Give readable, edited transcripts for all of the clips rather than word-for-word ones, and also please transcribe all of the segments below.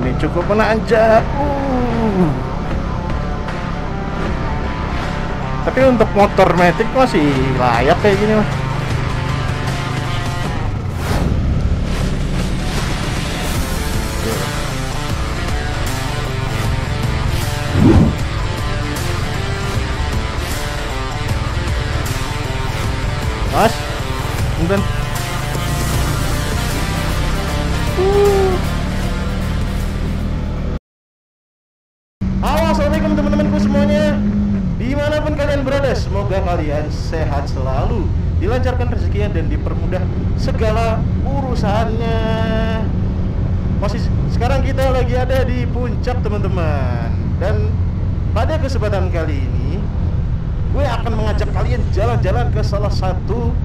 ini cukup menanjak. Tapi untuk motor matic masih layak kayak gini mah. Mas, punten. Halo, assalamualaikum teman-temanku semuanya. Dimanapun kalian berada, semoga kalian sehat selalu, dilancarkan rezekinya dan dipermudah segala urusannya. Sekarang kita lagi ada di puncak teman-teman. Dan pada kesempatan kali ini gue akan mengajak kalian jalan-jalan ke salah satu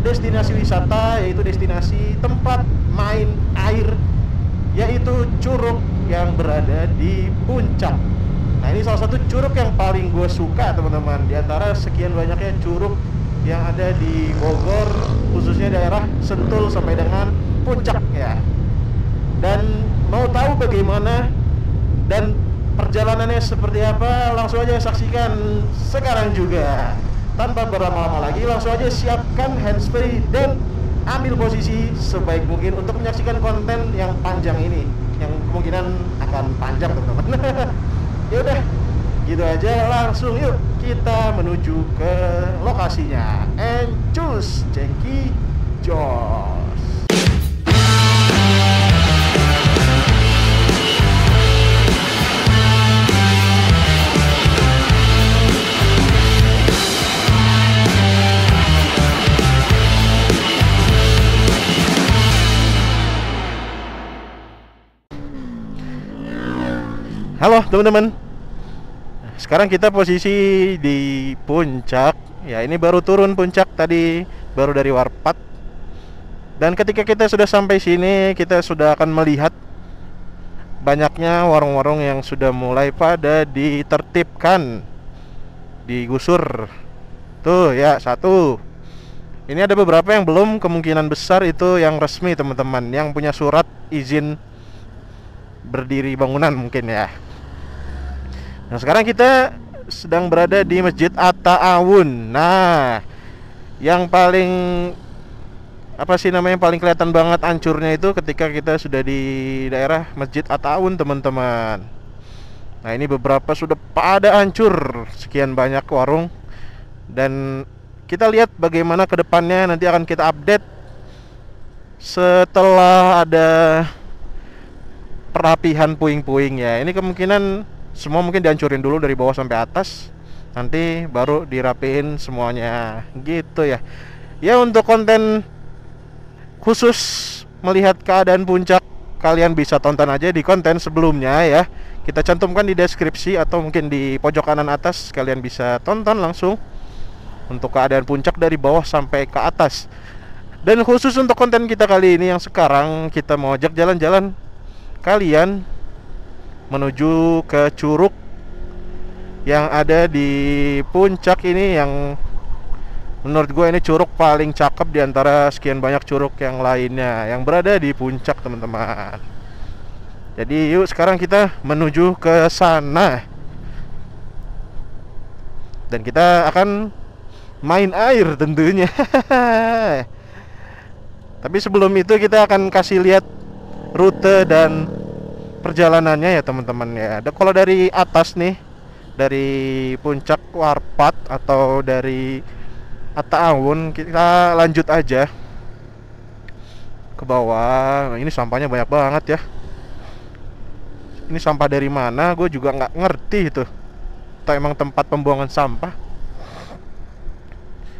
destinasi wisata, yaitu destinasi tempat main air, yaitu Curug yang berada di puncak. Nah, ini salah satu curug yang paling gue suka teman-teman, di antara sekian banyaknya curug yang ada di Bogor, khususnya daerah Sentul sampai dengan puncak ya. Dan mau tahu bagaimana dan perjalanannya seperti apa, langsung aja saksikan sekarang juga. Tanpa berlama-lama lagi, langsung aja siapkan handsfree dan ambil posisi sebaik mungkin untuk menyaksikan konten yang panjang ini, yang kemungkinan akan panjang teman-teman. Ya udah, gitu aja, langsung yuk kita menuju ke lokasinya. And choose Jackie Josh. Halo teman-teman. Sekarang kita posisi di puncak. Ya, ini baru turun puncak tadi, baru dari Warpat. Dan ketika kita sudah sampai sini, kita sudah akan melihat banyaknya warung-warung yang sudah mulai pada ditertibkan, digusur. Tuh ya, satu. Ini ada beberapa yang belum, kemungkinan besar itu yang resmi teman-teman, yang punya surat izin berdiri bangunan mungkin ya. Nah, sekarang kita sedang berada di Masjid At-Ta'awun. Nah, yang paling paling kelihatan banget hancurnya itu ketika kita sudah di daerah Masjid At-Ta'awun teman-teman. Nah, ini beberapa sudah pada hancur, sekian banyak warung. Dan kita lihat bagaimana ke depannya, nanti akan kita update setelah ada perapihan puing-puing ya. Ini kemungkinan semua mungkin dihancurin dulu dari bawah sampai atas, nanti baru dirapiin semuanya gitu ya. Ya, untuk konten khusus melihat keadaan puncak, kalian bisa tonton aja di konten sebelumnya ya. Kita cantumkan di deskripsi atau mungkin di pojok kanan atas, kalian bisa tonton langsung untuk keadaan puncak dari bawah sampai ke atas. Dan khusus untuk konten kita kali ini yang sekarang, kita mau ajak jalan-jalan kalian menuju ke curug yang ada di puncak ini, yang menurut gue ini curug paling cakep di antara sekian banyak curug yang lainnya yang berada di puncak teman-teman. Jadi yuk sekarang kita menuju ke sana. Dan kita akan main air tentunya. Tapi sebelum itu kita akan kasih lihat rute dan perjalanannya ya teman-teman ya. Kalau dari atas nih, dari puncak Warpat atau dari At-Ta'awun, kita lanjut aja ke bawah. Nah, ini sampahnya banyak banget ya. Ini sampah dari mana? Gue juga nggak ngerti itu. Atau emang tempat pembuangan sampah.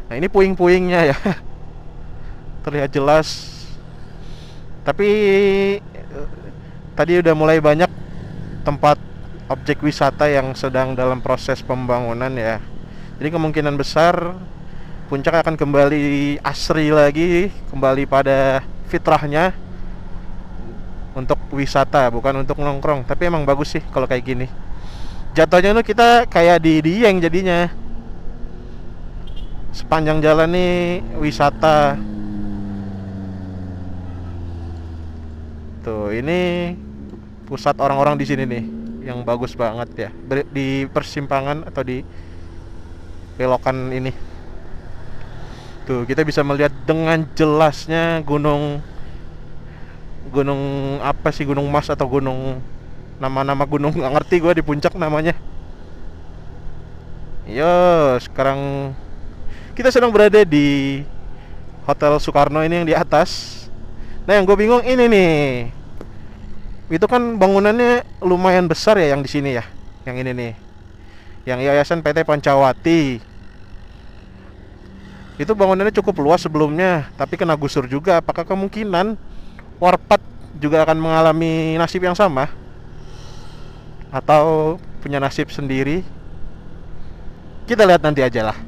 Nah, ini puing-puingnya ya. Terlihat jelas. Tapi tadi udah mulai banyak tempat objek wisata yang sedang dalam proses pembangunan ya. Jadi kemungkinan besar puncak akan kembali asri lagi, kembali pada fitrahnya untuk wisata, bukan untuk nongkrong. Tapi emang bagus sih kalau kayak gini. Jatuhnya tuh kita kayak di Dieng jadinya. Sepanjang jalan nih wisata. Tuh, ini pusat orang-orang di sini nih, yang bagus banget ya. Di persimpangan atau di belokan ini. Tuh, kita bisa melihat dengan jelasnya gunung apa sih, Gunung Mas atau gunung, nama-nama gunung nggak ngerti gue di puncak namanya. Yo, sekarang kita sedang berada di Hotel Soekarno ini yang di atas. Nah, yang gue bingung ini nih, itu kan bangunannya lumayan besar ya yang di sini ya, yang ini nih, yang Yayasan PT Pancawati. Itu bangunannya cukup luas sebelumnya, tapi kena gusur juga. Apakah kemungkinan Warpat juga akan mengalami nasib yang sama, atau punya nasib sendiri? Kita lihat nanti aja lah.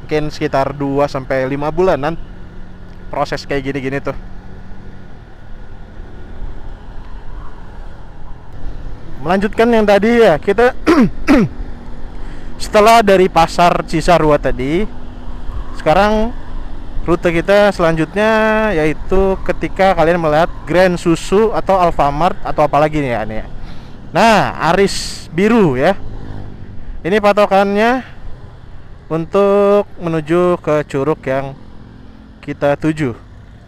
Mungkin sekitar 2-5 bulanan proses kayak gini-gini tuh. Melanjutkan yang tadi ya, kita setelah dari pasar Cisarua tadi, sekarang rute kita selanjutnya yaitu ketika kalian melihat Grand Susu atau Alfamart atau apalagi nih ya, nih. Nah, Aris Biru ya. Ini patokannya untuk menuju ke curug yang kita tuju.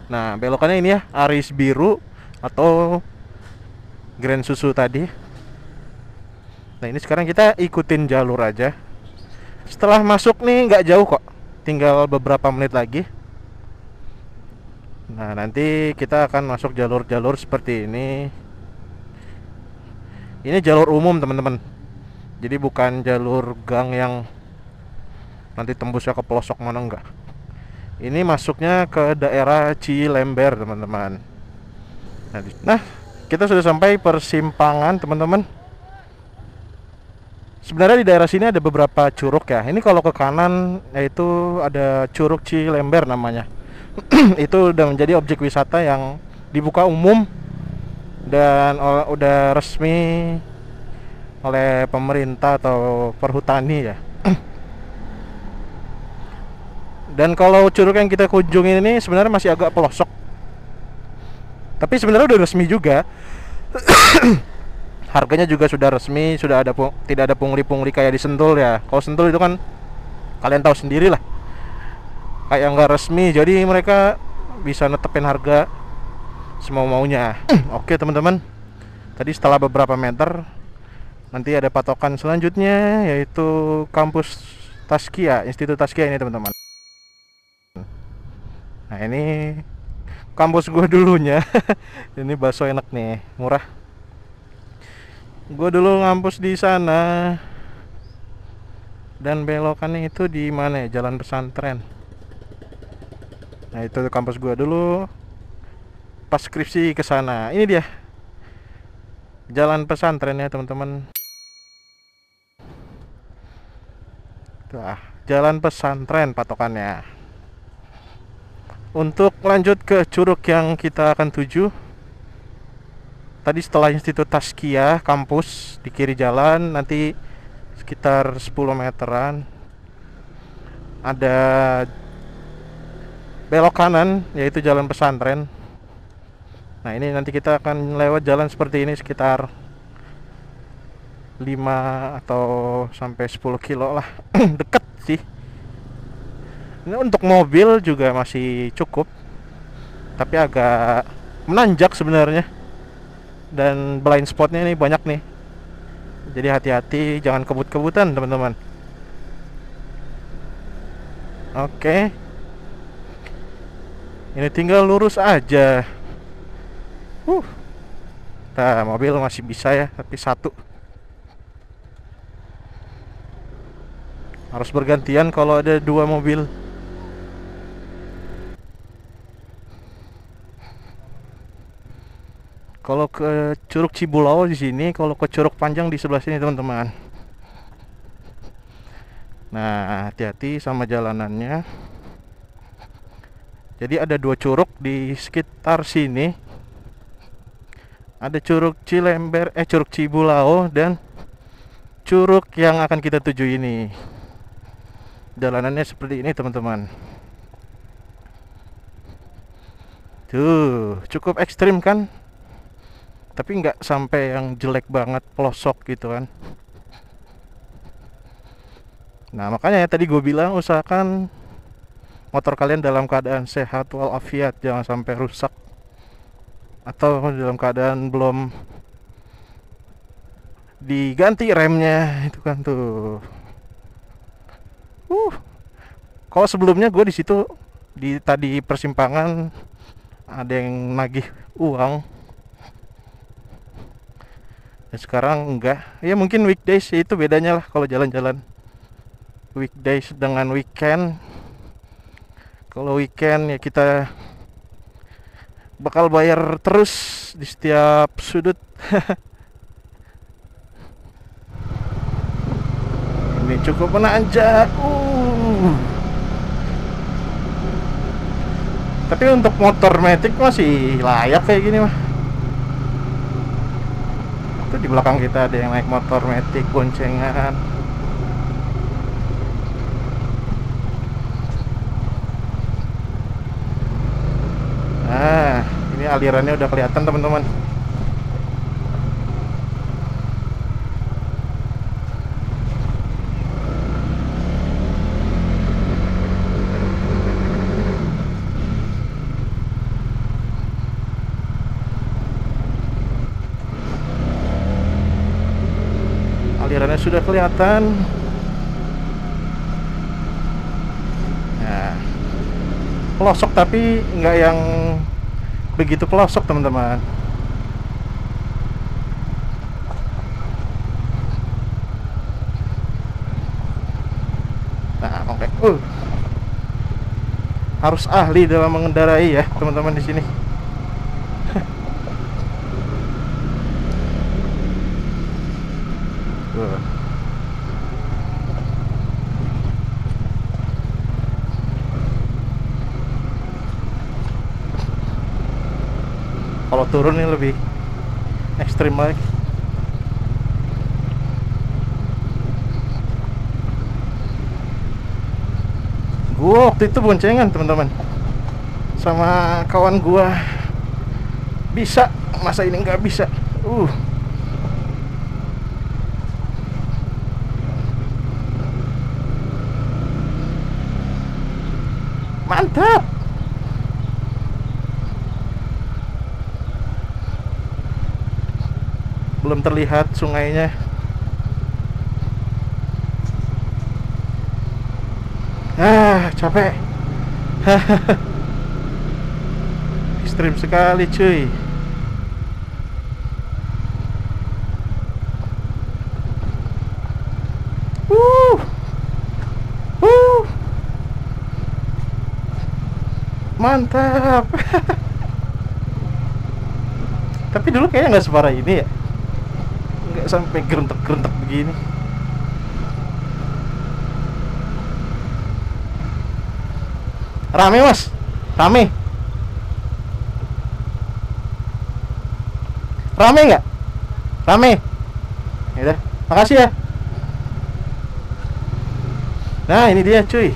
Nah, belokannya ini ya, Aris Biru atau Grand Susu tadi. Nah, ini sekarang kita ikutin jalur aja. Setelah masuk nih nggak jauh kok, tinggal beberapa menit lagi. Nah, nanti kita akan masuk jalur-jalur seperti ini. Ini jalur umum teman-teman, jadi bukan jalur gang yang nanti tembusnya ke pelosok mana, enggak. Ini masuknya ke daerah Cilember teman-teman. Nah, kita sudah sampai persimpangan teman-teman. Sebenarnya di daerah sini ada beberapa curug ya. Ini kalau ke kanan yaitu ada Curug Cilember namanya. Itu udah menjadi objek wisata yang dibuka umum dan udah resmi oleh pemerintah atau perhutani ya. Dan kalau curug yang kita kunjungi ini sebenarnya masih agak pelosok, tapi sebenarnya udah resmi juga. Harganya juga sudah resmi, sudah ada tidak ada pungli-pungli kayak di Sentul ya. Kalau Sentul itu kan kalian tahu sendiri lah, kayak nggak resmi, jadi mereka bisa netepin harga semau-maunya. Oke teman-teman, tadi setelah beberapa meter nanti ada patokan selanjutnya yaitu kampus Taskia, Institut Taskia ini teman-teman. Nah, ini kampus gue dulunya. Ini bakso enak nih, murah. Gue dulu ngampus di sana. Dan belokannya itu di mana ya? Jalan Pesantren. Nah, itu kampus gue dulu. Pas skripsi ke sana. Ini dia. Jalan Pesantren ya, teman-teman. Tuh, Jalan Pesantren patokannya. Untuk lanjut ke curug yang kita akan tuju, tadi setelah Institut Taskia kampus di kiri jalan, nanti sekitar 10 meteran ada belok kanan yaitu Jalan Pesantren. Nah, ini nanti kita akan lewat jalan seperti ini sekitar 5 atau sampai 10 kilo lah. Deket sih. Ini untuk mobil juga masih cukup, tapi agak menanjak sebenarnya. Dan blind spotnya ini banyak nih, jadi hati-hati, jangan kebut-kebutan teman-teman. Oke, ini tinggal lurus aja. Nah, mobil masih bisa ya, tapi satu harus bergantian kalau ada 2 mobil. Kalau ke Curug Cibulau di sini, kalau ke Curug Panjang di sebelah sini teman-teman. Nah, hati-hati sama jalanannya. Jadi ada 2 curug di sekitar sini. Ada Curug Cilember, Curug Cibulau dan curug yang akan kita tuju ini. Jalanannya seperti ini teman-teman. Tuh, cukup ekstrim kan? tapi nggak sampai yang jelek banget pelosok gitu kan. Nah makanya ya tadi gue bilang usahakan motor kalian dalam keadaan sehat walafiat, jangan sampai rusak atau dalam keadaan belum diganti remnya itu kan tuh. Kalau sebelumnya gue di situ di tadi persimpangan ada yang nagih uang, dan sekarang enggak. Ya mungkin weekdays ya, itu bedanya lah kalau jalan-jalan weekdays dengan weekend. Kalau weekend ya kita bakal bayar terus di setiap sudut. Ini cukup menanjak. Tapi untuk motor matic masih layak kayak gini mah. Itu di belakang kita ada yang naik motor matic boncengan. Nah, ini alirannya udah kelihatan teman-teman. Alirannya sudah kelihatan. Nah, pelosok tapi nggak yang begitu pelosok teman-teman. Nah, oke. Harus ahli dalam mengendarai ya teman-teman di sini. Kalau turun ini lebih ekstrim lagi. Gua waktu itu boncengan teman-teman sama kawan gua, bisa, masa ini nggak bisa. Mantap. Belum terlihat sungainya. Capek. Ekstrim sekali cuy. Mantap. Tapi dulu kayaknya nggak separah ini ya, nggak sampai gerentek-gerentek begini. Rame mas, rame nggak? Rame. Ya udah, makasih ya. Nah ini dia cuy.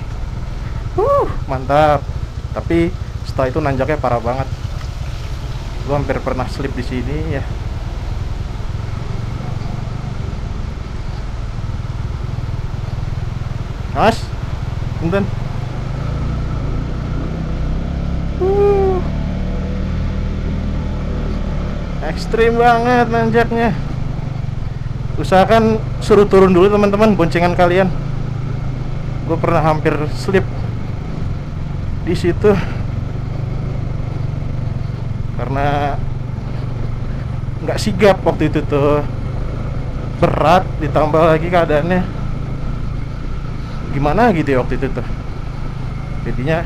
Mantap. Tapi setelah itu nanjaknya parah banget. Gue hampir pernah slip di sini ya. Mas, punten. Ekstrim banget nanjaknya. Usahakan suruh turun dulu teman-teman boncengan kalian. Gue pernah hampir slip di situ karena nggak sigap waktu itu tuh, berat ditambah lagi keadaannya gimana gitu ya waktu itu tuh, jadinya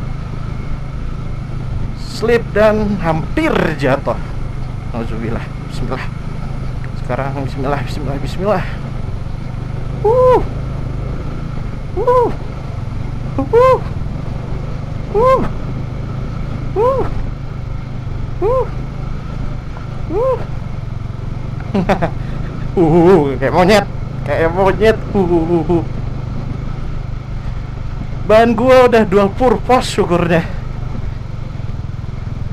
slip dan hampir jatuh. Alhamdulillah, bismillah. Sekarang bismillah, bismillah, bismillah. Kayak monyet, kayak monyet. Ban gua udah dual purpose syukurnya,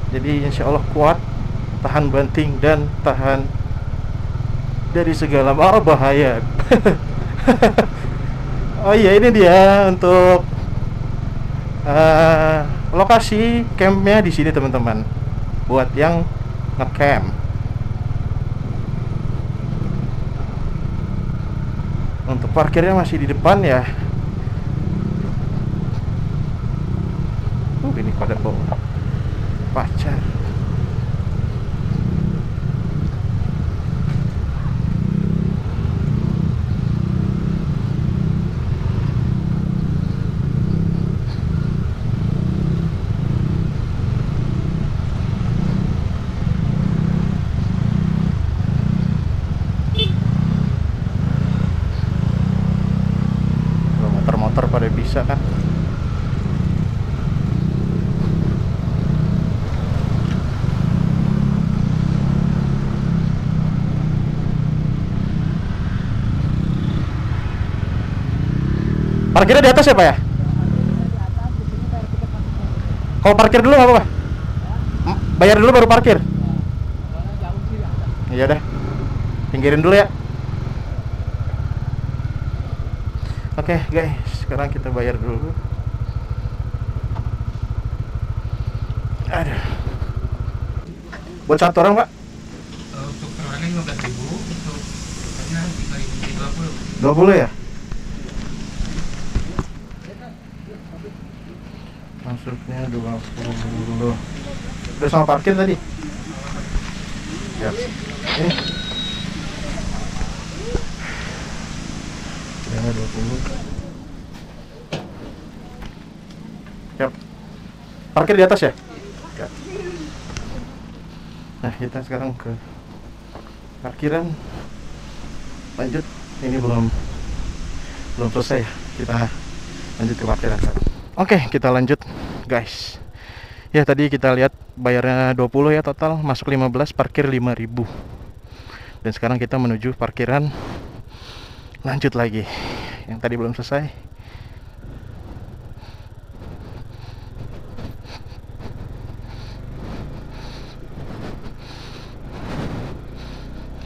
jadi insya Allah kuat. tahan banting dan tahan dari segala bahaya. Oh iya, ini dia untuk lokasi campnya di sini teman-teman, buat yang ngecamp. Untuk parkirnya masih di depan ya. Ini pada bawa pacar. Motor-motor pada bisa kan. Parkirnya di atas ya Pak ya? Kalau parkir dulu nggak apa-apa? Bayar dulu baru parkir? Iya deh, pinggirin dulu ya. Oke guys, sekarang kita bayar dulu. Aduh. Buat satu orang Pak? Untuk perorangan 15.000, untuk hanya 5.020. 20 ya? Masuknya 20. Udah sama parkir tadi? Ya. Ini. Yang 20. Yap. Parkir di atas ya? Ya. Nah, kita sekarang ke parkiran. Lanjut. Ini belum selesai ya. Kita lanjut ke parkiran. Oke, kita lanjut guys. Ya tadi kita lihat bayarnya 20 ya total, masuk 15, parkir 5.000. Dan sekarang kita menuju parkiran. Lanjut lagi. Yang tadi belum selesai.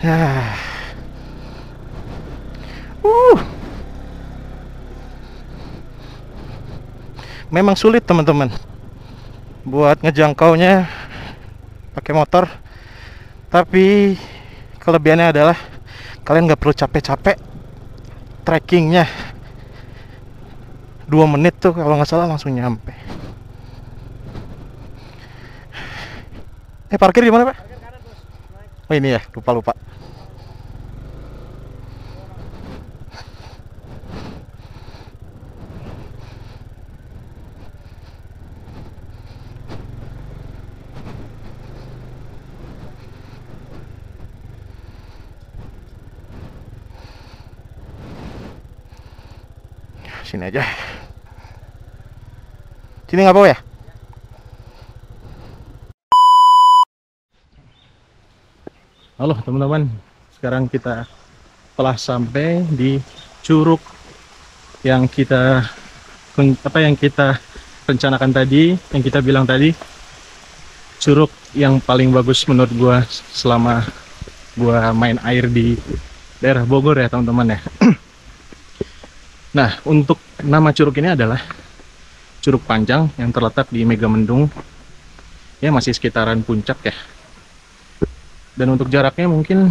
Ya. Memang sulit teman-teman buat ngejangkaunya pakai motor, tapi kelebihannya adalah kalian nggak perlu capek-capek. Trekkingnya 2 menit tuh kalau nggak salah langsung nyampe. Parkir di mana Pak? Oh ini ya, lupa. Sini aja. Sini nggak apa-apa ya? Halo teman-teman, sekarang kita telah sampai di curug yang kita rencanakan tadi, yang kita bilang tadi, curug yang paling bagus menurut gua selama gua main air di daerah Bogor ya teman-teman ya. Nah, untuk nama curug ini adalah Curug Panjang yang terletak di Megamendung. Ya, masih sekitaran puncak ya. Dan untuk jaraknya mungkin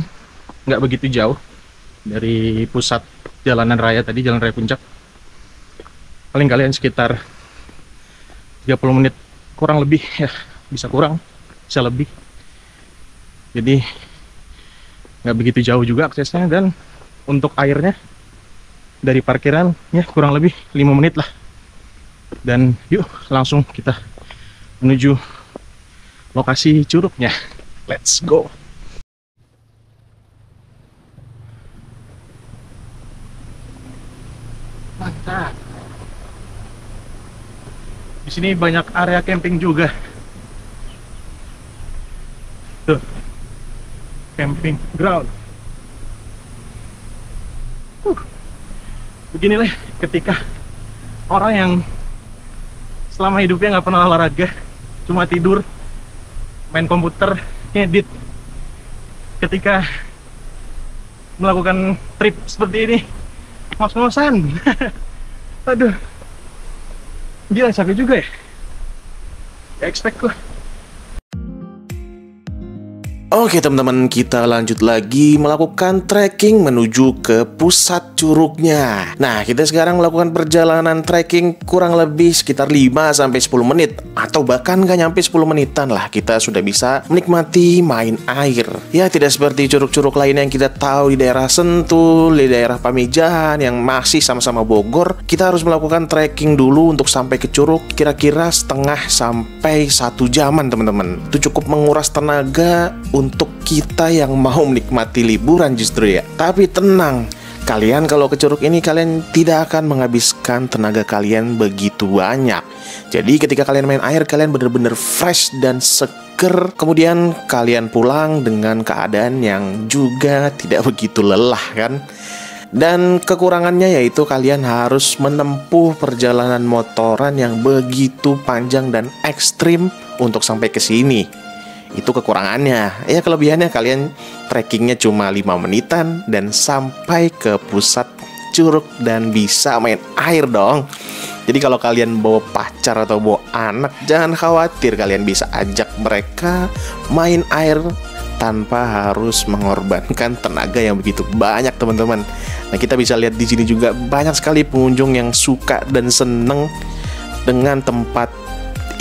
nggak begitu jauh dari pusat jalanan raya tadi, jalan raya puncak. Paling kalian sekitar 30 menit kurang lebih ya, bisa kurang, bisa lebih. Jadi nggak begitu jauh juga aksesnya, dan untuk airnya dari parkiran ya kurang lebih 5 menit lah. Dan yuk langsung kita menuju lokasi curugnya. Let's go. Mantap. Di sini banyak area camping juga. Tuh. Camping ground. Beginilah ketika orang yang selama hidupnya nggak pernah olahraga, cuma tidur, main komputer, ngedit ketika melakukan trip seperti ini, ngos-ngosan. Aduh, gila capek juga ya. Gak expect gua. Oke teman-teman, kita lanjut lagi melakukan trekking menuju ke pusat curugnya. Nah, kita sekarang melakukan perjalanan trekking kurang lebih sekitar 5-10 menit, atau bahkan gak nyampe 10 menitan lah, kita sudah bisa menikmati main air. Ya, tidak seperti curug-curug lain yang kita tahu di daerah Sentul, di daerah Pamijahan yang masih sama-sama Bogor. Kita harus melakukan trekking dulu untuk sampai ke curug kira-kira setengah sampai 1 jaman teman-teman. Itu cukup menguras tenaga untuk kita yang mau menikmati liburan justru ya. Tapi tenang, kalian kalau ke curug ini kalian tidak akan menghabiskan tenaga kalian begitu banyak. Jadi ketika kalian main air, kalian benar-benar fresh dan seger. Kemudian kalian pulang dengan keadaan yang juga tidak begitu lelah kan. Dan kekurangannya yaitu kalian harus menempuh perjalanan motoran yang begitu panjang dan ekstrim untuk sampai ke sini. Itu kekurangannya. Ya, kelebihannya kalian trekkingnya cuma 5 menitan dan sampai ke pusat curug dan bisa main air dong. Jadi kalau kalian bawa pacar atau bawa anak, jangan khawatir, kalian bisa ajak mereka main air tanpa harus mengorbankan tenaga yang begitu banyak teman-teman. Nah, kita bisa lihat di sini juga banyak sekali pengunjung yang suka dan seneng dengan tempat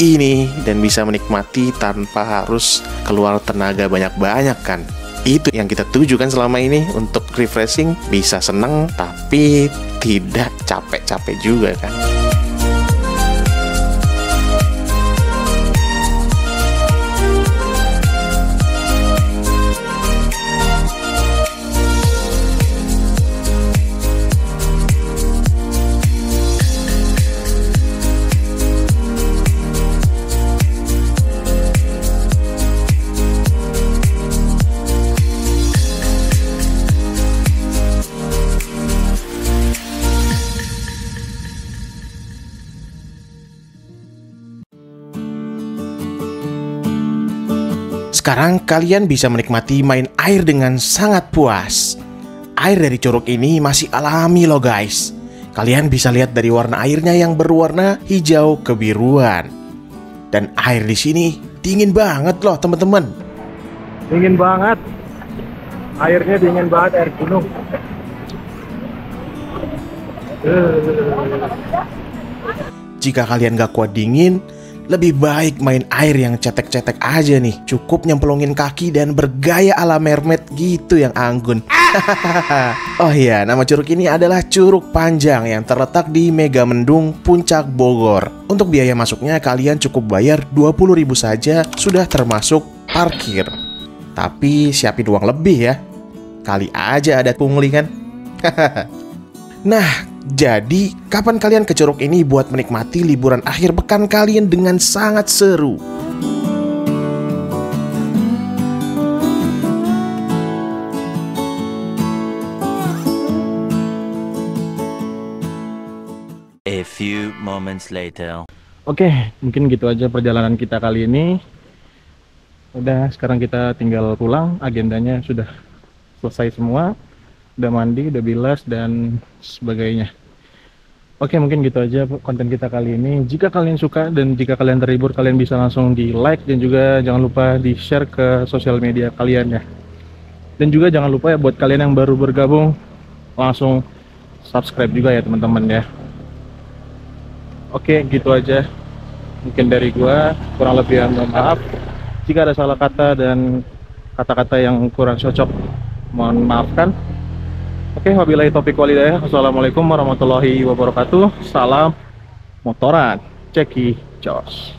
ini dan bisa menikmati tanpa harus keluar tenaga banyak-banyak kan. Itu yang kita tuju kan selama ini, untuk refreshing, bisa seneng tapi tidak capek-capek juga kan. Sekarang kalian bisa menikmati main air dengan sangat puas. Air dari curug ini masih alami loh guys. Kalian bisa lihat dari warna airnya yang berwarna hijau kebiruan. Dan air di sini dingin banget loh teman-teman. Dingin banget. Airnya dingin banget, air gunung. Jika kalian gak kuat dingin, lebih baik main air yang cetek-cetek aja nih. Cukup nyemplungin kaki dan bergaya ala mermaid gitu yang anggun. Oh iya, nama curug ini adalah Curug Panjang yang terletak di Megamendung, Puncak Bogor. Untuk biaya masuknya kalian cukup bayar 20.000 saja, sudah termasuk parkir. Tapi siapin uang lebih ya. Kali aja ada pungli kan. Nah, jadi kapan kalian ke curug ini buat menikmati liburan akhir pekan kalian dengan sangat seru? A few moments later. Oke, mungkin gitu aja perjalanan kita kali ini. Udah, sekarang kita tinggal pulang. Agendanya sudah selesai semua. Udah mandi, udah bilas, dan sebagainya. Oke, mungkin gitu aja konten kita kali ini. Jika kalian suka dan jika kalian terhibur, kalian bisa langsung di like dan juga jangan lupa di share ke sosial media kalian ya. Dan juga jangan lupa ya buat kalian yang baru bergabung, langsung subscribe juga ya teman-teman ya. Oke, gitu aja mungkin dari gua. Kurang lebih mohon maaf jika ada salah kata dan kata-kata yang kurang cocok, mohon maafkan. Oke, wabillahi taufiq walhidayah. Wassalamualaikum warahmatullahi wabarakatuh. Salam motoran. Ceki Jos.